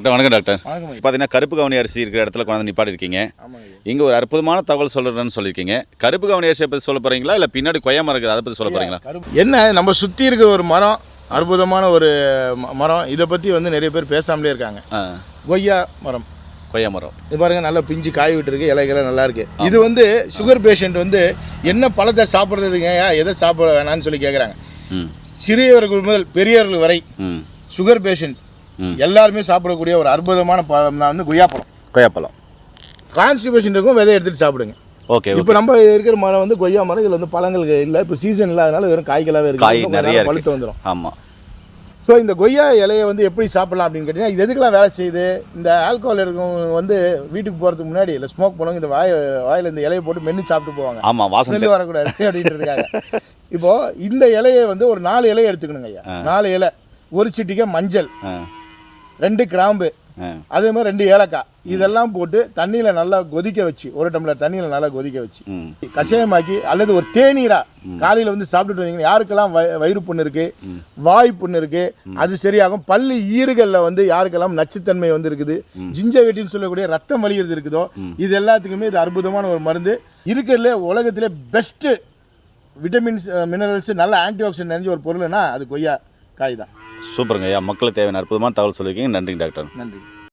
Doctor வணக்கம் doctor. வணக்கம். பார்த்தீங்கன்னா கருப்பு கவுனி அரிசி இருக்கிற இடத்துல கொண்டாந்து நிப்பாட்டி இருக்கீங்க. இங்கே ஒரு அற்புதமான தகவல் சொல்கிறேன்னு சொல்லியிருக்கீங்க. கருப்பு கவுனி அரிசியை பற்றி சொல்ல போகிறீங்களா இல்லை பின்னாடி கொய்யா மரம் இருக்குது அதை பற்றி சொல்ல போகிறீங்களா? என்ன நம்ம சுற்றி இருக்கிற ஒரு மரம், அற்புதமான ஒரு மரம், இதை பற்றி வந்து நிறைய பேர் பேசாமலே இருக்காங்க. கொய்யா மரம். கொய்யா மரம் இது பாருங்க, நல்லா பிஞ்சு காய் விட்டுருக்கு, இலைகள்லாம் நல்லா இருக்கு. இது வந்து சுகர் பேஷண்ட் வந்து என்ன பழத்தை சாப்பிட்றதுங்க, எதை சாப்பிட வேணான்னு சொல்லி கேட்குறாங்க. சிறியவர்கள் முதல் பெரியவர்கள் வரை சுகர் பேஷண்ட் எல்லாருமே சாப்பிடக்கூடிய ஒரு அற்புதமான பழம் தான் வந்து கொய்யாப்பழம். கொய்யாப்பழம் கான்ஸ்டிபேஷன் இருக்கும், விதை எடுத்துகிட்டு சாப்பிடுங்க. ஓகே. இப்போ நம்ம இருக்கிற மரம் வந்து கொய்யா மரம். இதில் வந்து பழங்கள் இல்லை, இப்போ சீசன் இல்லாதனால வெறும் காய்களாகவே இருக்குது, நிறைய பழுத்து வந்துடும். ஆமாம். ஸோ இந்த கொய்யா இலையை வந்து எப்படி சாப்பிடலாம் அப்படின்னு கேட்டிங்கன்னா, இது எதுக்கெல்லாம் வேலை செய்யுது? இந்த ஆல்கோஹால் இருக்கவங்க வந்து வீட்டுக்கு போகிறதுக்கு முன்னாடி இல்லை ஸ்மோக் பண்ணுவாங்க, இந்த வாயில் இந்த இலையை போட்டு மென்று சாப்பிட்டு போவாங்க. ஆமாம், வாசனை வரக்கூடாது அப்படின்றதுக்காக. இப்போது இந்த இலையை வந்து ஒரு 4 இலையை எடுத்துக்கணுங்க ஐயா. 4 இலை, ஒரு சிட்டிகை மஞ்சள், 2 கிராம்பு, அதே மாதிரி 2 ஏலக்காய், இதெல்லாம் போட்டு தண்ணியில் நல்லா கொதிக்க வச்சு, ஒரு டம்ளர் தண்ணியில் நல்லா கொதிக்க வச்சு கஷாயமாக்கி, அல்லது ஒரு தேநீரா காலையில் வந்து சாப்பிட்டுட்டு வந்தீங்கன்னா யாருக்கெல்லாம் வயிறு புண்ணு இருக்குது, வாய் புண்ணு இருக்குது, அது சரியாகும். பல்லு ஈறுகளில் வந்து யாருக்கெல்லாம் நச்சுத்தன்மை வந்து இருக்குது, ஜிஞ்சவெட்டின்னு சொல்லக்கூடிய ரத்தம் வலிகிறது இருக்குதோ, இது எல்லாத்துக்குமே இது அற்புதமான ஒரு மருந்து. இருக்கிறதுல உலகத்திலே பெஸ்ட்டு விட்டமின்ஸ் மினரல்ஸ் நல்ல ஆன்டி ஆக்சிடென்ட் நிறைஞ்ச ஒரு பொருள்னா அது கொய்யா காய் தான். சூப்பருங்க ஐயா. மக்களுக்கு தேவையான அற்புதமான தகவல் சொல்லியிருக்கீங்க. நன்றி டாக்டர். நன்றி.